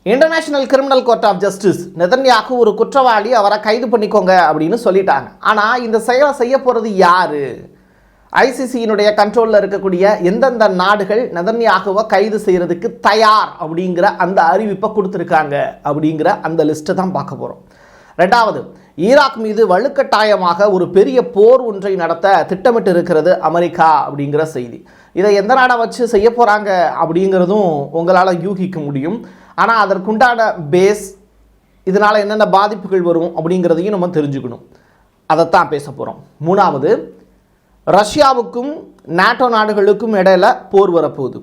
International criminal court of justice Netanyahu ஒரு குற்றவாளி, அவரை கைது பண்ணிக்கோங்க அப்படின்னு சொல்லிட்டாங்க. ஆனால் இந்த செயலை செய்ய போகிறது யார்? ஐசிசியினுடைய கண்ட்ரோலில் இருக்கக்கூடிய எந்தெந்த நாடுகள் நெதன்யாகுவை கைது செய்கிறதுக்கு தயார் அப்படிங்கிற அந்த அறிவிப்பை கொடுத்துருக்காங்க அப்படிங்கிற அந்த லிஸ்ட்டை தான் பார்க்க போகிறோம். ரெண்டாவது, ஈராக் மீது வலுக்கட்டாயமாக ஒரு பெரிய போர் ஒன்றை நடத்த திட்டமிட்டு இருக்கிறது அமெரிக்கா அப்படிங்கிற செய்தி. இதை எந்த நாடை வச்சு செய்ய போகிறாங்க அப்படிங்கிறதும் உங்களால் யூகிக்க முடியும். ஆனால் அதற்குண்டான பேஸ், இதனால் என்னென்ன பாதிப்புகள் வரும் அப்படிங்கிறதையும் நம்ம தெரிஞ்சுக்கணும். அதைத்தான் பேச போகிறோம். மூணாவது, ரஷ்யாவுக்கும் நாட்டோ நாடுகளுக்கும் இடையில போர் வரப்போகுது,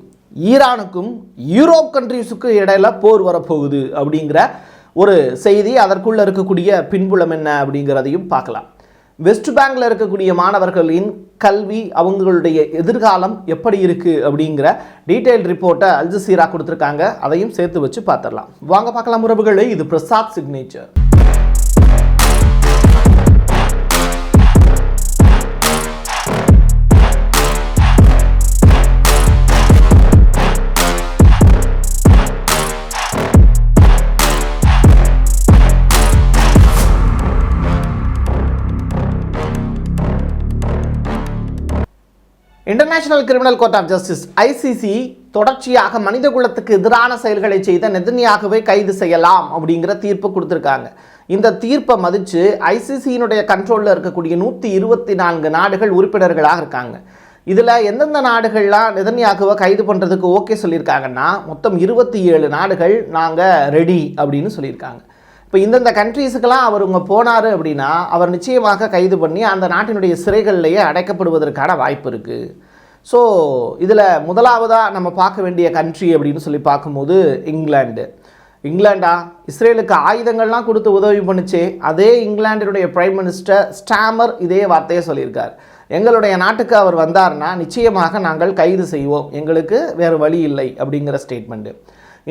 ஈரானுக்கும் யூரோப் கண்ட்ரீஸுக்கும் இடையில போர் வரப்போகுது அப்படிங்கிற ஒரு செய்தி. அதற்குள்ளே இருக்கக்கூடிய பின்புலம் என்ன அப்படிங்கிறதையும் பார்க்கலாம். வெஸ்ட் பேங்கில் இருக்கக்கூடிய மாணவர்களின் கல்வி, அவங்களுடைய எதிர்காலம் எப்படி இருக்குது அப்படிங்கிற டீட்டெயில் ரிப்போர்ட்டை அல் ஜசீரா கொடுத்துருக்காங்க. அதையும் சேர்த்து வச்சு பார்த்துடலாம். வாங்க பார்க்கலாம் உறவுகளே. இது Prasad signature. International criminal court of justice ICC தொடர்ச்சியாக மனித குலத்துக்கு எதிரான செயல்களை செய்த நெதன்யாகுவை கைது செய்யலாம் அப்படிங்கிற தீர்ப்பு கொடுத்துருக்காங்க. இந்த தீர்ப்பை மதித்து ஐசிசியினுடைய கண்ட்ரோலில் இருக்கக்கூடிய 124 நாடுகள் உறுப்பினர்களாக இருக்காங்க. இதில் எந்தெந்த நாடுகள்லாம் நெதன்யாகுவை கைது பண்ணுறதுக்கு ஓகே சொல்லியிருக்காங்கன்னா, மொத்தம் 27 நாடுகள் நாங்கள் ரெடி அப்படின்னு சொல்லியிருக்காங்க. இப்போ இந்தந்த கண்ட்ரீஸுக்கெல்லாம் அவர் போனார் அப்படின்னா அவர் நிச்சயமாக கைது பண்ணி அந்த நாட்டினுடைய சிறைகள்லேயே அடைக்கப்படுவதற்கான வாய்ப்பு இருக்குது. ஸோ இதில் முதலாவதாக நம்ம பார்க்க வேண்டிய கண்ட்ரி அப்படின்னு சொல்லி பார்க்கும்போது இங்கிலாண்டா இஸ்ரேலுக்கு ஆயுதங்கள்லாம் கொடுத்து உதவி பண்ணிச்சே, அதே இங்கிலாண்டினுடைய பிரைம் மினிஸ்டர் ஸ்டாமர் இதே வார்த்தையை சொல்லியிருக்கார். எங்களுடைய நாட்டுக்கு அவர் வந்தார்னா நிச்சயமாக நாங்கள் கைது செய்வோம், எங்களுக்கு வேறு வழி இல்லை அப்படிங்கிற ஸ்டேட்மெண்ட்டு.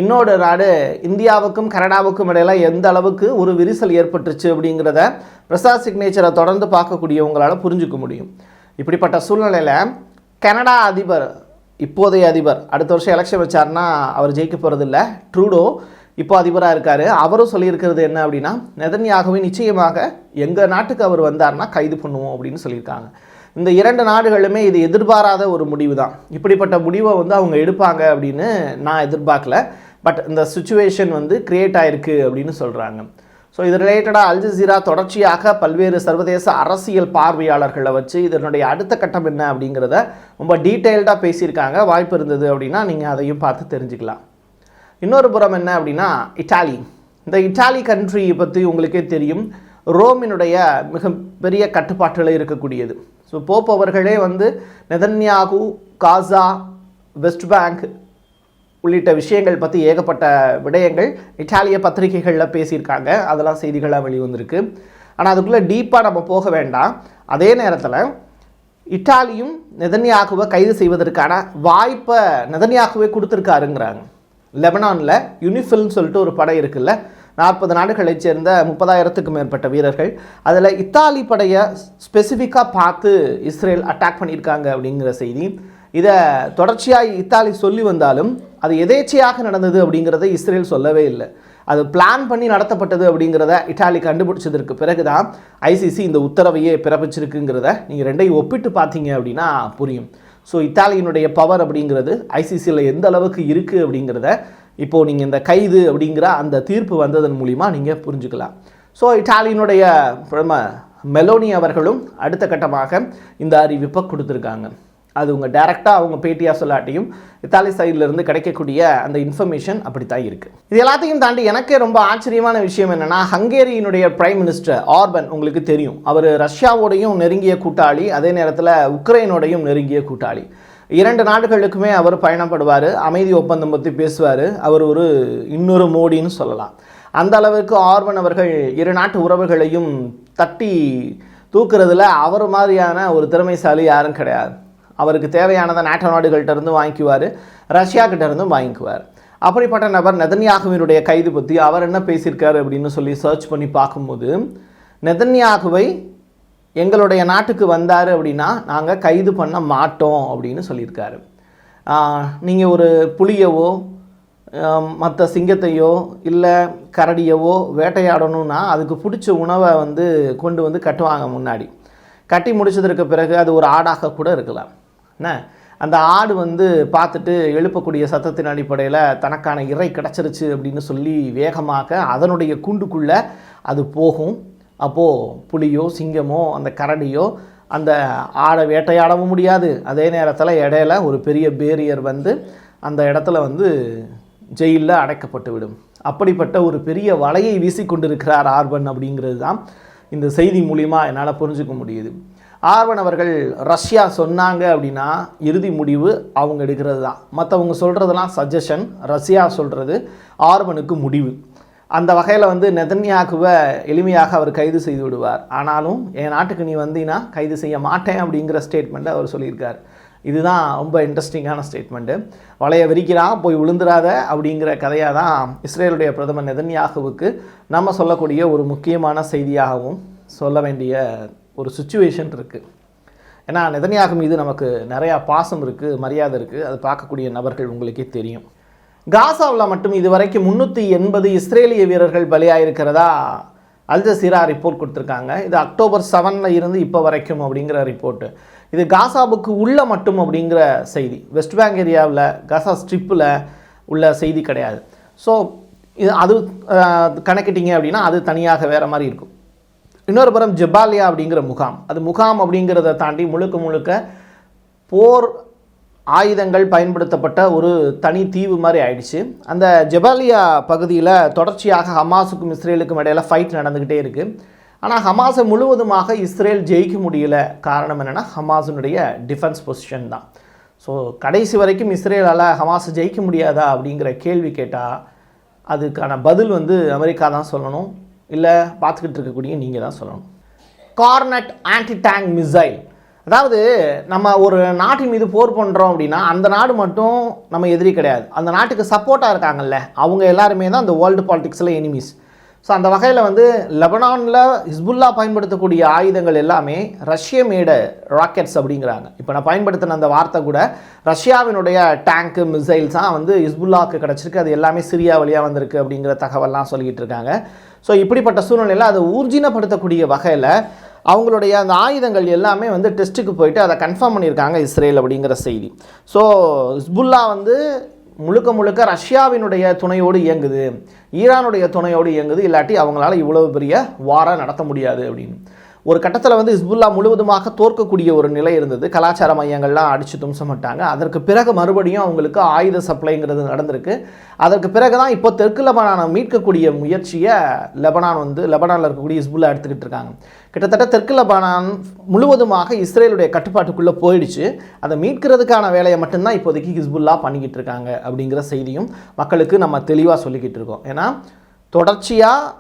இன்னொரு நாடு, இந்தியாவுக்கும் கனடாவுக்கும் இடையில எந்த அளவுக்கு ஒரு விரிசல் ஏற்பட்டுருச்சு அப்படிங்கிறத பிரசாத் சிக்னேச்சரை தொடர்ந்து பார்க்கக்கூடியவங்களால் புரிஞ்சுக்க முடியும். இப்படிப்பட்ட சூழ்நிலையில் கனடா அதிபர், இப்போதைய அதிபர், அடுத்த வருஷம் எலெக்ஷன் வச்சார்னா அவர் ஜெயிக்க போகிறதில்ல, ட்ரூடோ இப்போ அதிபராக இருக்கார். அவரும் சொல்லியிருக்கிறது என்ன அப்படின்னா, நெதன்யாகுவை நிச்சயமாக எங்கள் நாட்டுக்கு அவர் வந்தார்னா கைது பண்ணுவோம் அப்படின்னு சொல்லியிருக்காங்க. இந்த 2 நாடுகளுமே இது எதிர்பாராத ஒரு முடிவு தான். இப்படிப்பட்ட முடிவை அவங்க எடுப்பாங்க அப்படின்னு நான் எதிர்பார்க்கல. பட் இந்த சுச்சுவேஷன் கிரியேட் ஆகிருக்கு அப்படின்னு சொல்கிறாங்க. ஸோ இது ரிலேட்டடாக அல் ஜசீரா தொடர்ச்சியாக பல்வேறு சர்வதேச அரசியல் பார்வையாளர்களை வச்சு இதனுடைய அடுத்த கட்டம் என்ன அப்படிங்கிறத ரொம்ப டீட்டெயில்டாக பேசியிருக்காங்க. வாய்ப்பு இருந்தது அப்படின்னா நீங்கள் அதையும் பார்த்து தெரிஞ்சுக்கலாம். இன்னொரு புறம் என்ன அப்படின்னா, இட்டாலி. இந்த இட்டாலி கண்ட்ரி பற்றி உங்களுக்கே தெரியும், ரோமினுடைய மிகப்பெரிய கட்டுப்பாட்டில் இருக்கக்கூடியது. ஸோ போப் அவர்களே நெதன்யாகு, காசா, வெஸ்ட் பேங்க் உள்ளிட்ட விஷயங்கள் பற்றி ஏகப்பட்ட விடயங்கள் இட்டாலிய பத்திரிகைகளில் பேசியிருக்காங்க. அதெல்லாம் செய்திகளாக வெளிவந்திருக்கு. ஆனால் அதுக்குள்ளே டீப்பாக நம்ம போக வேண்டாம். அதே நேரத்தில் இட்டாலியும் நெதன்யாகுவை கைது செய்வதற்கான வாய்ப்பை நெதன்யாகுவே கொடுத்துருக்காருங்கிறாங்க. லெபனானில் யூனிஃபில்னு சொல்லிட்டு ஒரு படை இருக்குல்ல, 40 நாடுகளைச் சேர்ந்த 30,000க்கும் மேற்பட்ட வீரர்கள். அதில் இத்தாலி படையை ஸ்பெசிஃபிக்காக பார்த்து இஸ்ரேல் அட்டாக் பண்ணியிருக்காங்க அப்படிங்கிற செய்தி. இதை தொடர்ச்சியாக இத்தாலி சொல்லி வந்தாலும் அது எதேச்சையாக நடந்தது அப்படிங்கிறத இஸ்ரேல் சொல்லவே இல்லை. அது பிளான் பண்ணி நடத்தப்பட்டது அப்படிங்கிறத இட்டாலி கண்டுபிடிச்சதற்கு பிறகு தான் ஐசிசி இந்த உத்தரவையே பிறப்பிச்சிருக்குங்கிறத நீங்கள் ரெண்டையும் ஒப்பிட்டு பார்த்தீங்க அப்படின்னா புரியும். ஸோ இத்தாலியினுடைய பவர் அப்படிங்கிறது ஐசிசியில் எந்த அளவுக்கு இருக்குது அப்படிங்கிறத இப்போது நீங்கள் இந்த கைது அப்படிங்கிற அந்த தீர்ப்பு வந்ததன் மூலிமா நீங்கள் புரிஞ்சுக்கலாம். ஸோ இட்டாலியினுடைய பிரதமர் மெலோனி அவர்களும் அடுத்த கட்டமாக இந்த அறிவிப்பை கொடுத்துருக்காங்க. அது டைரெக்டாக அவங்க பேட்டியாக சொல்லாட்டியும் இத்தாலி சைட்லேருந்து கிடைக்கக்கூடிய அந்த இன்ஃபர்மேஷன் அப்படி தான் இருக்குது. இது எல்லாத்தையும் தாண்டி எனக்கே ரொம்ப ஆச்சரியமான விஷயம் என்னென்னா, ஹங்கேரியினுடைய பிரைம் மினிஸ்டர் ஆர்பன் உங்களுக்கு தெரியும், அவர் ரஷ்யாவோடையும் நெருங்கிய கூட்டாளி, அதே நேரத்தில் உக்ரைனோடையும் நெருங்கிய கூட்டாளி. 2 நாடுகளுக்குமே அவர் பயணப்படுவார், அமைதி ஒப்பந்தம் பற்றி பேசுவார். அவர் இன்னொரு மோடின்னு சொல்லலாம். அந்த அளவுக்கு ஆர்பன் அவர்கள் 2 நாட்டு உறவுகளையும் தட்டி தூக்குறதுல அவர் மாதிரியான ஒரு திறமைசாலி யாரும் கிடையாது. அவருக்கு தேவையானதை நாட்டோ நாடுகள்கிட்ட இருந்து வாங்கிக்குவார், ரஷ்யாக்கிட்ட இருந்தும் வாங்கிக்குவார். அப்படிப்பட்ட நபர் நெதன்யாகுவினுடைய கைது பற்றி அவர் என்ன பேசியிருக்காரு அப்படின்னு சொல்லி சர்ச் பண்ணி பார்க்கும்போது, நெதன்யாகுவை எங்களுடைய நாட்டுக்கு வந்தார் அப்படின்னா நாங்கள் கைது பண்ண மாட்டோம் அப்படின்னு சொல்லியிருக்காரு. நீங்கள் ஒரு புலியவோ மற்ற சிங்கத்தையோ இல்லை கரடியவோ வேட்டையாடணும்னா அதுக்கு பிடிச்ச உணவை வந்து கொண்டு வந்து கட்டுவாங்க. முன்னாடி கட்டி முடிச்சதற்கு பிறகு அது ஒரு ஆடாக கூட இருக்கலாம். என்ன, அந்த ஆடு வந்து பார்த்துட்டு எழுப்பக்கூடிய சத்தத்தின் அடிப்படையில் தனக்கான இறை கிடச்சிருச்சு அப்படின்னு சொல்லி வேகமாக அதனுடைய கூண்டுக்குள்ளே அது போகும். அப்போது புலியோ சிங்கமோ அந்த கரடியோ அந்த ஆடை வேட்டையாடவும் முடியாது. அதே நேரத்தில் இடையில ஒரு பெரிய பேரியர் வந்து அந்த இடத்துல வந்து ஜெயிலில் அடைக்கப்பட்டு விடும். அப்படிப்பட்ட ஒரு பெரிய வலையை வீசி கொண்டிருக்கிறார் ஆர்வன் அப்படிங்கிறது தான் இந்த செய்தி மூலிமா என்னால் புரிஞ்சுக்க முடியுது. ஆர்வன் அவர்கள் ரஷ்யா சொன்னாங்க அப்படின்னா இறுதி முடிவு அவங்க எடுக்கிறது தான். மற்றவங்க சொல்கிறதெல்லாம் சஜஷன், ரஷ்யா சொல்கிறது ஆர்வனுக்கு முடிவு. அந்த வகையில் வந்து நெதன்யாகுவை எளிமையாக அவர் கைது செய்து விடுவார். ஆனாலும் என் நாட்டுக்கு நீ வந்தீங்கன்னா கைது செய்ய மாட்டேன் அப்படிங்கிற ஸ்டேட்மெண்ட்டை அவர் சொல்லியிருக்கார். இதுதான் ரொம்ப இன்ட்ரெஸ்டிங்கான ஸ்டேட்மெண்ட்டு. வலைய விரிக்கிறான் போய் விழுந்துடாத அப்படிங்கிற கதையாக தான் இஸ்ரேலுடைய பிரதமர் நெதன்யாகுவுக்கு நம்ம சொல்லக்கூடிய ஒரு முக்கியமான செய்தியாகவும் சொல்ல வேண்டிய ஒரு சுச்சுவேஷன் இருக்குது. ஏன்னா நெதன்யாகு மீது நமக்கு நிறையா பாசம் இருக்குது, மரியாதை இருக்குது. அது பார்க்கக்கூடிய நபர்கள் உங்களுக்கே தெரியும். காசாவில் மட்டும் இதுவரைக்கும் 380 இஸ்ரேலிய வீரர்கள் பலியாயிருக்கிறதா அல் ஜசீரா ரிப்போர்ட் கொடுத்துருக்காங்க. இது அக்டோபர் 7 இருந்து இப்போ வரைக்கும் அப்படிங்கிற ரிப்போர்ட்டு. இது காசாவுக்கு உள்ள மட்டும் அப்படிங்கிற செய்தி. வெஸ்ட் பேங்க் ஏரியாவில் காசா ஸ்ட்ரிப்பில் உள்ள செய்தி கிடையாது. ஸோ இது அது கணக்கிட்டீங்க அப்படின்னா அது தனியாக வேறு மாதிரி இருக்கும். இன்னொரு புறம் ஜெபாலியா அப்படிங்கிற முகாம், அது முகாம் அப்படிங்கிறத தாண்டி முழுக்க முழுக்க போர் ஆயுதங்கள் பயன்படுத்தப்பட்ட ஒரு தனி தீவு மாதிரி ஆயிடுச்சு. அந்த ஜெபாலியா பகுதியில் தொடர்ச்சியாக ஹமாஸுக்கும் இஸ்ரேலுக்கும் இடையில ஃபைட் நடந்துக்கிட்டே இருக்குது. ஆனால் ஹமாஸை முழுவதுமாக இஸ்ரேல் ஜெயிக்க முடியல. காரணம் என்னென்னா ஹமாஸினுடைய டிஃபென்ஸ் பொசிஷன் தான். ஸோ கடைசி வரைக்கும் இஸ்ரேலால் ஹமாஸை ஜெயிக்க முடியாதா அப்படிங்கிற கேள்வி கேட்டால் அதுக்கான பதில் வந்து அமெரிக்கா தான் சொல்லணும், இல்லை பார்த்துக்கிட்டு இருக்கக்கூடிய நீங்கள் தான் சொல்லணும். கார்னட் ஆன்டி டேங்க் மிசைல், அதாவது நம்ம ஒரு நாட்டின் மீது போர் பண்ணுறோம் அப்படின்னா அந்த நாடு மட்டும் நம்ம எதிரி கிடையாது. அந்த நாட்டுக்கு சப்போர்ட்டாக இருக்காங்கல்ல அவங்க எல்லாருமே தான் அந்த வேர்ல்டு பாலிடிக்ஸில் எனிமீஸ். ஸோ அந்த வகையில் வந்து லெபனானில் ஹிஸ்புல்லா பயன்படுத்தக்கூடிய ஆயுதங்கள் எல்லாமே ரஷ்ய மேடு ராக்கெட்ஸ் அப்படிங்கிறாங்க. இப்போ நான் பயன்படுத்தின அந்த வார்த்தை கூட ரஷ்யாவினுடைய டேங்க்கு மிசைல்ஸாக வந்து ஹிஸ்புல்லாவுக்கு கிடச்சிருக்கு. அது எல்லாமே சிரியா வழியாக வந்திருக்கு அப்படிங்கிற தகவல்லாம் சொல்லிக்கிட்டு இருக்காங்க. ஸோ இப்படிப்பட்ட சூழ்நிலையில் அதை ஊர்ஜினப்படுத்தக்கூடிய வகையில் அவங்களுடைய அந்த ஆயுதங்கள் எல்லாமே வந்து டெஸ்ட்டுக்கு போயிட்டு அதை கன்ஃபார்ம் பண்ணியிருக்காங்க இஸ்ரேல் அப்படிங்கிற செய்தி. ஸோ ஹிஸ்புல்லா வந்து முழுக்க முழுக்க ரஷ்யாவினுடைய துணையோடு இயங்குது, ஈரானுடைய துணையோடு இயங்குது, இல்லாட்டி அவங்களால இவ்வளவு பெரிய வாரை நடத்த முடியாது அப்படின்னு. ஒரு கட்டத்தில் வந்து ஹிஸ்புல்லா முழுவதுமாக தோற்கக்கூடிய ஒரு நிலை இருந்தது. கலாச்சார மையங்கள்லாம் அடித்து தும்சமாட்டாங்க. அதற்கு பிறகு மறுபடியும் அவங்களுக்கு ஆயுத சப்ளைங்கிறது நடந்திருக்கு. அதற்கு பிறகு தான் இப்போ தெற்கு லெபனானை மீட்கக்கூடிய முயற்சியை லெபனானில் இருக்கக்கூடிய ஹிஸ்புல்லா எடுத்துக்கிட்டு இருக்காங்க. கிட்டத்தட்ட தெற்கு லெபனான் முழுவதுமாக இஸ்ரேலுடைய கட்டுப்பாட்டுக்குள்ளே போயிடுச்சு. அதை மீட்கிறதுக்கான வேலையை மட்டும்தான் இப்போதைக்கு ஹிஸ்புல்லா பண்ணிக்கிட்டு இருக்காங்க அப்படிங்கிற செய்தியும் மக்களுக்கு நம்ம தெளிவாக சொல்லிக்கிட்டு இருக்கோம். ஏன்னா தொடர்ச்சியாக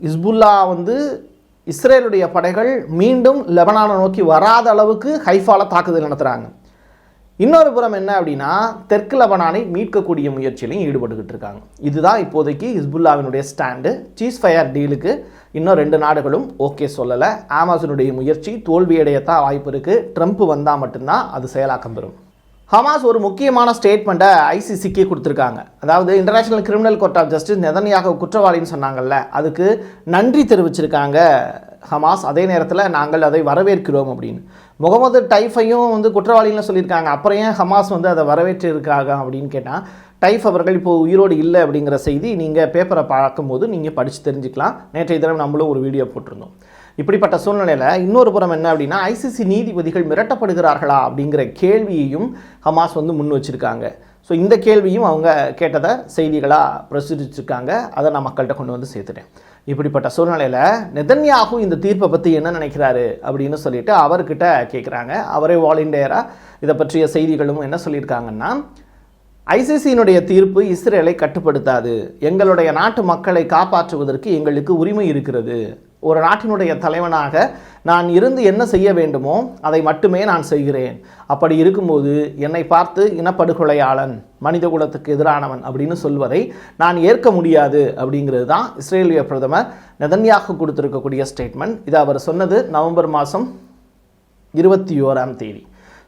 ஹிஸ்புல்லா வந்து இஸ்ரேலுடைய படைகள் மீண்டும் லெபனானை நோக்கி வராத அளவுக்கு ஹைஃபால தாக்குதல் நடத்துகிறாங்க. இன்னொரு புறம் என்ன அப்படின்னா தெற்கு லெபனானை மீட்கக்கூடிய முயற்சியிலையும் ஈடுபட்டுக்கிட்டு இருக்காங்க. இதுதான் இப்போதைக்கு ஹிஸ்புல்லாவினுடைய ஸ்டாண்டு. சீஸ்ஃபயர் டீலுக்கு இன்னும் 2 நாடுகளும் ஓகே சொல்லலை. ஆமாஸினுடைய முயற்சி தோல்வியடையத்தான் வாய்ப்பு இருக்குது. ட்ரம்ப் வந்தால் மட்டும்தான் அது செயலாக்கம் பெறும். ஹமாஸ் ஒரு முக்கியமான ஸ்டேட்மெண்ட்டை ஐசிசிக்கே கொடுத்துருக்காங்க. அதாவது international criminal court of justice Netanyahu குற்றவாளின்னு சொன்னாங்கல்ல, அதுக்கு நன்றி தெரிவிச்சிருக்காங்க ஹமாஸ். அதே நேரத்தில் நாங்கள் அதை வரவேற்கிறோம் அப்படின்னு. முகமது டைஃபையும் வந்து குற்றவாளின்னு சொல்லியிருக்காங்க. அப்புறம் ஏன் ஹமாஸ் வந்து அதை வரவேற்றிருக்காங்க அப்படின்னு கேட்டால், டைஃப் அவர்கள் இப்போது உயிரோடு இல்லை அப்படிங்கிற செய்தி நீங்கள் பேப்பரை பார்க்கும்போது நீங்கள் படித்து தெரிஞ்சுக்கலாம். நேற்றைய தினம் நம்மளும் ஒரு வீடியோ போட்டிருந்தோம். இப்படிப்பட்ட சூழ்நிலையில் இன்னொரு புறம் என்ன அப்படின்னா ஐசிசி நீதிபதிகள் மிரட்டப்படுகிறார்களா அப்படிங்கிற கேள்வியையும் ஹமாஸ் வந்து முன் வச்சுருக்காங்க. ஸோ இந்த கேள்வியும் அவங்க கேட்டதை செய்திகளாக பிரசுரிச்சிருக்காங்க. அதை நான் மக்கள்கிட்ட கொண்டு வந்து சேர்த்துட்டேன். இப்படிப்பட்ட சூழ்நிலையில் நெதன்யாகு இந்த தீர்ப்பை பற்றி என்ன நினைக்கிறாரு அப்படின்னு சொல்லிட்டு அவர்கிட்ட கேட்குறாங்க. அவரே வாலண்டியராக இதை பற்றிய செய்திகளும் என்ன சொல்லியிருக்காங்கன்னா, ஐசிசியினுடைய தீர்ப்பு இஸ்ரேலை கட்டுப்படுத்தாது. எங்களுடைய நாட்டு மக்களை காப்பாற்றுவதற்கு எங்களுக்கு உரிமை இருக்கிறது. ஒரு நாட்டினுடைய தலைவனாக நான் இருந்து என்ன செய்ய வேண்டுமோ அதை மட்டுமே நான் செய்கிறேன். அப்படி இருக்கும்போது என்னை பார்த்து இனப்படுகொலையாளன், மனித குலத்துக்கு எதிரானவன் அப்படின்னு சொல்வதை நான் ஏற்க முடியாது அப்படிங்கிறது தான் இஸ்ரேலிய பிரதமர் நெதன்யாகு கொடுத்திருக்கக்கூடிய ஸ்டேட்மெண்ட். இது அவர் சொன்னது நவம்பர் மாதம் 21ஆம் தேதி.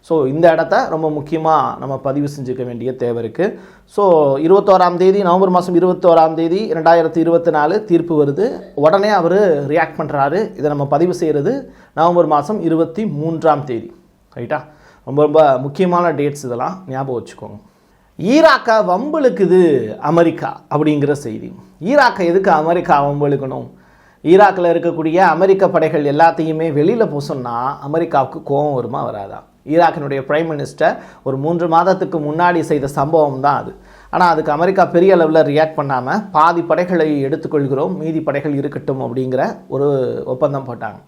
ஸோ இந்த இடத்த ரொம்ப முக்கியமாக நம்ம பதிவு செஞ்சுக்க வேண்டிய தேவை இருக்குது. ஸோ 21ஆம் தேதி நவம்பர் மாதம் 21ஆம் தேதி 2024 தீர்ப்பு வருது. உடனே அவர் ரியாக்ட் பண்ணுறாரு. இதை நம்ம பதிவு செய்கிறது நவம்பர் மாதம் 23ஆம் தேதி. ரைட்டா? ரொம்ப ரொம்ப முக்கியமான டேட்ஸ், இதெல்லாம் ஞாபகம் வச்சுக்கோங்க. ஈராக்கை வம்புழுக்குது அமெரிக்கா அப்படிங்கிற செய்தி. ஈராக்கை எதுக்கு அமெரிக்கா வம்புழுக்கணும்? ஈராக்கில் இருக்கக்கூடிய அமெரிக்க படைகள் எல்லாத்தையுமே வெளியில் போசோன்னா அமெரிக்காவுக்கு கோபம் வருமா வராதா? ஈராக்கினுடைய பிரைம் மினிஸ்டர் ஒரு 3 மாதத்துக்கு முன்னாடி செய்த சம்பவம் தான் அது. ஆனால் அதுக்கு அமெரிக்கா பெரிய அளவில் ரியாக்ட் பண்ணாமல் பாதி படைகளை எடுத்துக்கொள்கிறோம், மீதி படைகள் இருக்கட்டும் அப்படிங்கிற ஒரு ஒப்பந்தம் போட்டாங்க.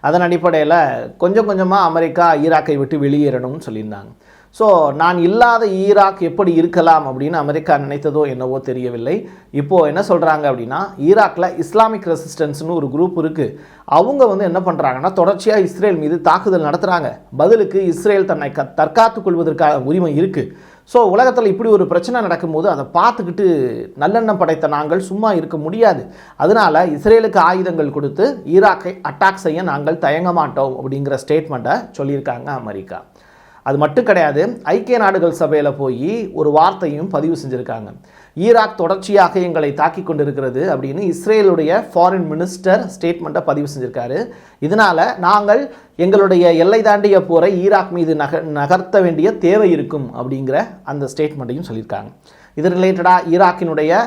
அதன் அடிப்படையில் கொஞ்சம் கொஞ்சமாக அமெரிக்கா ஈராக்கை விட்டு வெளியேறணும்னு சொல்லியிருந்தாங்க. ஸோ நான் இல்லாத ஈராக் எப்படி இருக்கலாம் அப்படின்னு அமெரிக்கா நினைத்ததோ என்னவோ தெரியவில்லை. இப்போது என்ன சொல்கிறாங்க அப்படின்னா, ஈராக்கில் இஸ்லாமிக் ரெசிஸ்டன்ஸ்னு ஒரு குரூப் இருக்குது. அவங்க என்ன பண்ணுறாங்கன்னா, தொடர்ச்சியாக இஸ்ரேல் மீது தாக்குதல் நடத்துகிறாங்க. பதிலுக்கு இஸ்ரேல் தன்னை தற்காத்துக் கொள்வதற்கான உரிமை இருக்குது. ஸோ உலகத்தில் இப்படி ஒரு பிரச்சனை நடக்கும்போது அதை பார்த்துக்கிட்டு நல்லெண்ணம் படைத்த நாங்கள் சும்மா இருக்க முடியாது. அதனால் இஸ்ரேலுக்கு ஆயுதங்கள் கொடுத்து ஈராக்கை அட்டாக் செய்ய நாங்கள் தயங்க மாட்டோம் அப்படிங்கிற ஸ்டேட்மெண்ட்டை சொல்லியிருக்காங்க அமெரிக்கா. அது மட்டும் கிடையாது, ஐக்கிய நாடுகள் சபையில் போய் ஒரு வார்த்தையும் பதிவு செஞ்சுருக்காங்க. ஈராக் தொடர்ச்சியாக எங்களை தாக்கி கொண்டிருக்கிறது அப்படின்னு இஸ்ரேலுடைய ஃபாரின் மினிஸ்டர் ஸ்டேட்மெண்ட்டை பதிவு செஞ்சுருக்காரு. இதனால் நாங்கள் எங்களுடைய எல்லை தாண்டிய போரை ஈராக் மீது நகர்த்த வேண்டிய தேவை இருக்கும் அப்படிங்கிற அந்த ஸ்டேட்மெண்ட்டையும் சொல்லியிருக்காங்க. இது ரிலேட்டடாக ஈராக்கினுடைய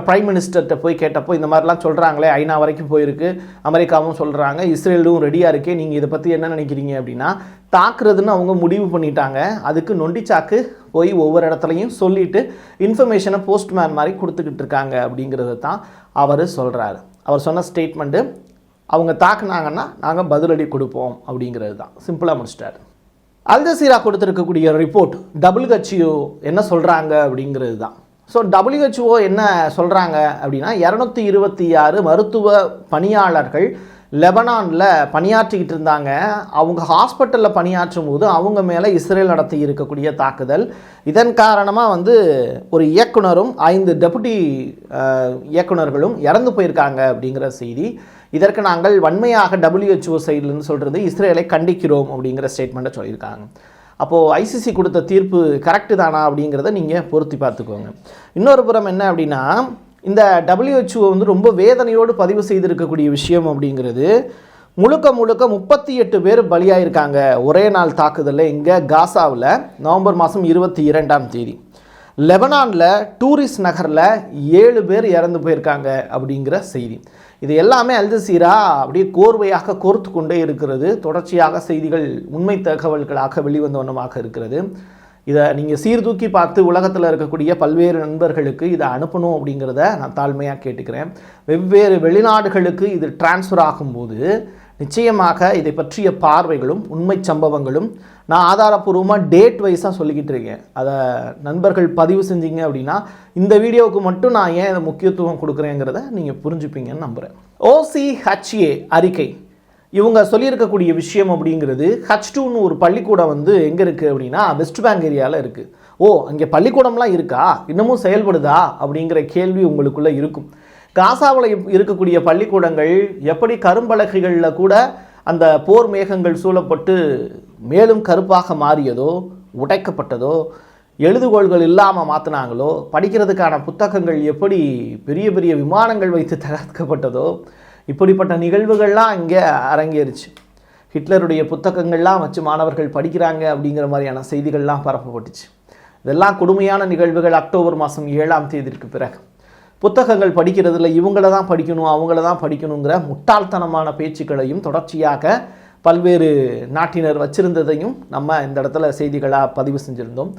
பிரைம் மினிஸ்டர்கிட்ட போய் கேட்டப்போ இந்த மாதிரிலாம் சொல்கிறாங்களே, ஐநா வரைக்கும் போயிருக்கு, அமெரிக்காவும் சொல்கிறாங்க, இஸ்ரேலும் ரெடியாக இருக்கே, நீங்கள் இதை பற்றி என்ன நினைக்கிறீங்க அப்படின்னா, தாக்குறதுன்னு அவங்க முடிவு பண்ணிட்டாங்க. அதுக்கு நொண்டிச்சாக்கு போய் ஒவ்வொரு இடத்துலையும் சொல்லிவிட்டு இன்ஃபர்மேஷனை போஸ்ட்மேன் மாதிரி கொடுத்துக்கிட்டு இருக்காங்க அப்படிங்கிறத தான் அவர் சொல்கிறாரு. அவர் சொன்ன ஸ்டேட்மெண்ட்டு, அவங்க தாக்குனாங்கன்னா நாங்கள் பதிலடி கொடுப்போம் அப்படிங்கிறது தான். சிம்பிளாக முடிச்சிட்டாரு. அல் ஜசீரா கொடுத்துருக்கக்கூடிய ரிப்போர்ட் WHO என்ன சொல்கிறாங்க அப்படிங்கிறது தான். ஸோ WHO என்ன சொல்கிறாங்க அப்படின்னா, 226 மருத்துவ பணியாளர்கள் லெபனானில் பணியாற்றிக்கிட்டு இருந்தாங்க. அவங்க ஹாஸ்பிட்டலில் பணியாற்றும் போது அவங்க மேலே இஸ்ரேல் நடத்தி இருக்கக்கூடிய தாக்குதல், இதன் காரணமாக ஒரு இயக்குனரும் 5 டெபுட்டி இயக்குனர்களும் இறந்து போயிருக்காங்க அப்படிங்கிற செய்தி. இதற்கு நாங்கள் வன்மையாக WHO சைட்லேருந்து சொல்கிறது இஸ்ரேலை கண்டிக்கிறோம் அப்படிங்கிற ஸ்டேட்மெண்ட்டை சொல்லியிருக்காங்க. அப்போது ஐசிசி கொடுத்த தீர்ப்பு கரெக்டு தானா அப்படிங்கிறத நீங்கள் பொருத்தி பார்த்துக்கோங்க. இன்னொரு புறம் என்ன அப்படின்னா, இந்த WHO ரொம்ப வேதனையோடு பதிவு செய்திருக்கக்கூடிய விஷயம் அப்படிங்கிறது, முழுக்க 38 பேர் பலியாயிருக்காங்க ஒரே நாள் தாக்குதலில் இங்கே காசாவில் நவம்பர் மாதம் 22ஆம் தேதி. லெபனானில் டூரிஸ்ட் நகரில் 7 பேர் இறந்து போயிருக்காங்க அப்படிங்கிற செய்தி. இது எல்லாமே அல் ஜசீரா அப்படியே கோர்வையாக கோர்த்து கொண்டே இருக்கிறது. தொடர்ச்சியாக செய்திகள் உண்மை தகவல்களாக வெளிவந்த வண்ணமாக இருக்கிறது. இதை நீங்கள் சீர்தூக்கி பார்த்து உலகத்தில் இருக்கக்கூடிய பல்வேறு நண்பர்களுக்கு இதை அனுப்பணும் அப்படிங்கிறத நான் தாழ்மையாக கேட்டுக்கிறேன். வெவ்வேறு வெளிநாடுகளுக்கு இது டிரான்ஸ்ஃபர் ஆகும்போது நிச்சயமாக இதை பற்றிய பார்வைகளும் உண்மை சம்பவங்களும் நான் ஆதாரப்பூர்வமாக டேட் வைஸாக சொல்லிக்கிட்டு இருக்கேன். அதை நண்பர்கள் பதிவு செஞ்சீங்க அப்படின்னா இந்த வீடியோவுக்கு மட்டும் நான் ஏன் இதை முக்கியத்துவம் கொடுக்குறேங்கிறத நீங்கள் புரிஞ்சுப்பீங்கன்னு நம்புகிறேன். OCHA அறிக்கை இவங்க சொல்லியிருக்கக்கூடிய விஷயம் அப்படிங்கிறது, H2ன்னு ஒரு பள்ளிக்கூடம் எங்கே இருக்குது அப்படின்னா வெஸ்ட் பேங்க் ஏரியாவில் இருக்குது. ஓ, அங்கே பள்ளிக்கூடம்லாம் இருக்கா, இன்னமும் செயல்படுதா அப்படிங்கிற கேள்வி உங்களுக்குள்ளே இருக்கும். காசாவில் இருக்கக்கூடிய பள்ளிக்கூடங்கள் எப்படி கரும்பலகைகளில் கூட அந்த போர் மேகங்கள் சூழப்பட்டு மேலும் கருப்பாக மாறியதோ, உடைக்கப்பட்டதோ, எழுதுகோள்கள் இல்லாமல் மாற்றினாங்களோ, படிக்கிறதுக்கான புத்தகங்கள் எப்படி பெரிய பெரிய விமானங்கள் வைத்து தகர்க்கப்பட்டதோ, இப்படிப்பட்ட நிகழ்வுகள்லாம் இங்கே அரங்கேறிச்சு. ஹிட்லருடைய புத்தகங்கள்லாம் வச்சு மாணவர்கள் படிக்கிறாங்க அப்படிங்கிற மாதிரியான செய்திகள்லாம் பரப்பப்பட்டுச்சு. இதெல்லாம் கொடுமையான நிகழ்வுகள். அக்டோபர் மாதம் 7ஆம் தேதிக்கு பிறகு புத்தகங்கள் படிக்கிறதுல இவங்கள தான் படிக்கணும், அவங்கள தான் படிக்கணுங்கிற முட்டாள்தனமான பேச்சுக்களையும் தொடர்ச்சியாக பல்வேறு நாட்டினர் வச்சிருந்ததையும் நம்ம இந்த இடத்துல செய்திகளாக பதிவு செஞ்சுருந்தோம்.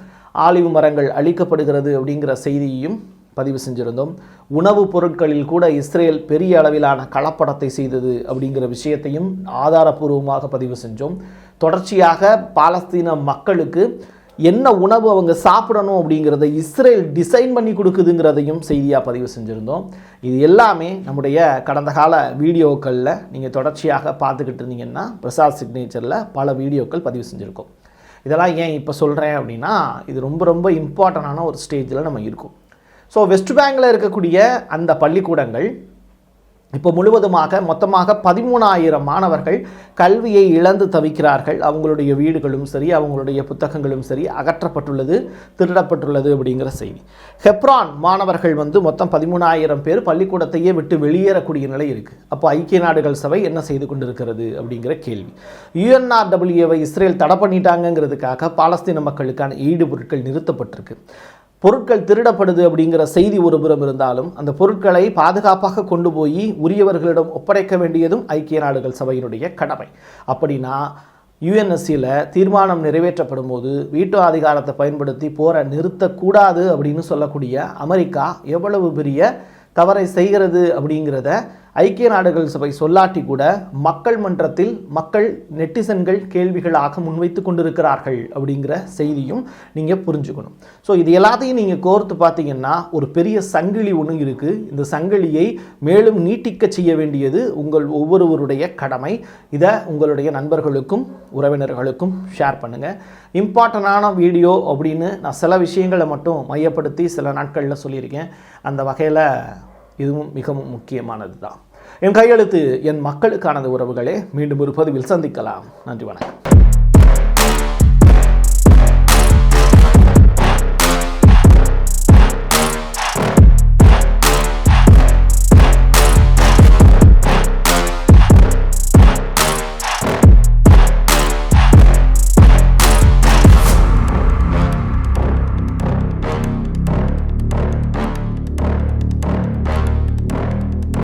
ஆலிவ் மரங்கள் அழிக்கப்படுகிறது அப்படிங்கிற செய்தியையும் பதிவு செஞ்சுருந்தோம். உணவுப் பொருட்களில் கூட இஸ்ரேல் பெரிய அளவிலான கலப்படத்தை செய்தது அப்படிங்கிற விஷயத்தையும் ஆதாரப்பூர்வமாக பதிவு செஞ்சோம். தொடர்ச்சியாக பாலஸ்தீன மக்களுக்கு என்ன உணவு அவங்க சாப்பிடணும் அப்படிங்கிறத இஸ்ரேல் டிசைன் பண்ணி கொடுக்குதுங்கிறதையும் செய்தியாக பதிவு செஞ்சுருந்தோம். இது எல்லாமே நம்முடைய கடந்த கால வீடியோக்களில் நீங்கள் தொடர்ச்சியாக பார்த்துக்கிட்டு இருந்தீங்கன்னா பிரசாத் சிக்னேச்சரில் பல வீடியோக்கள் பதிவு செஞ்சுருக்கோம். இதெல்லாம் ஏன் இப்போ சொல்கிறேன் அப்படின்னா, இது ரொம்ப ரொம்ப இம்பார்ட்டண்டான ஒரு ஸ்டேஜில் நம்ம இருக்கோம். ஸோ வெஸ்ட் பேங்கில் இருக்கக்கூடிய அந்த பள்ளிக்கூடங்கள் இப்போ முழுவதுமாக மொத்தமாக 13,000 மாணவர்கள் கல்வியை இழந்து தவிக்கிறார்கள். அவங்களுடைய வீடுகளும் சரி, அவங்களுடைய புத்தகங்களும் சரி அகற்றப்பட்டுள்ளது, திருடப்பட்டுள்ளது அப்படிங்கிற செய்தி. ஹெப்ரான் மாணவர்கள் மொத்தம் 13,000 பேர் பள்ளிக்கூடத்தையே விட்டு வெளியேறக்கூடிய நிலை இருக்குது. அப்போ ஐக்கிய நாடுகள் சபை என்ன செய்து கொண்டிருக்கிறது அப்படிங்கிற கேள்வி. UNRWAவை இஸ்ரேல் தடை பண்ணிட்டாங்கிறதுக்காக பாலஸ்தீன மக்களுக்கான ஈடு பொருட்கள் நிறுத்தப்பட்டிருக்கு. பொருட்கள் திருடப்படுது அப்படிங்கிற செய்தி ஒருபுறம் இருந்தாலும் அந்த பொருட்களை பாதுகாப்பாக கொண்டு போய் உரியவர்களிடம் ஒப்படைக்க வேண்டியதும் ஐக்கிய நாடுகள் சபையினுடைய கடமை. அப்படின்னா UNSCயில் தீர்மானம் நிறைவேற்றப்படும் போது வீட்டு அதிகாரத்தை பயன்படுத்தி போரை நிறுத்தக்கூடாது அப்படின்னு சொல்லக்கூடிய அமெரிக்கா எவ்வளவு பெரிய தவறை செய்கிறது அப்படிங்கிறத ஐக்கிய நாடுகள் சபை சொல்லாட்டி கூட மக்கள் மன்றத்தில் மக்கள் நெட்டிசன்கள் கேள்விகளாக முன்வைத்து கொண்டிருக்கிறார்கள் அப்படிங்கிற செய்தியும் நீங்கள் புரிஞ்சுக்கணும். ஸோ இது எல்லாத்தையும் நீங்கள் கோர்த்து பார்த்தீங்கன்னா ஒரு பெரிய சங்கிலி ஒன்று இருக்குது. இந்த சங்கிலியை மேலும் நீட்டிக்க செய்ய வேண்டியது உங்கள் ஒவ்வொருவருடைய கடமை. இதை உங்களுடைய நண்பர்களுக்கும் உறவினர்களுக்கும் ஷேர் பண்ணுங்கள். இம்பார்ட்டண்டான வீடியோ அப்படின்னு நான் சில விஷயங்களை மட்டும் மையப்படுத்தி சில நாட்களில் சொல்லியிருக்கேன். அந்த வகையில் இதுவும் மிகவும் முக்கியமானது தான். என் கையெழுத்து என் மக்களுக்கானது உறவுகளே. மீண்டும் ஒரு பதிவில் சந்திக்கலாம். நன்றி, வணக்கம்.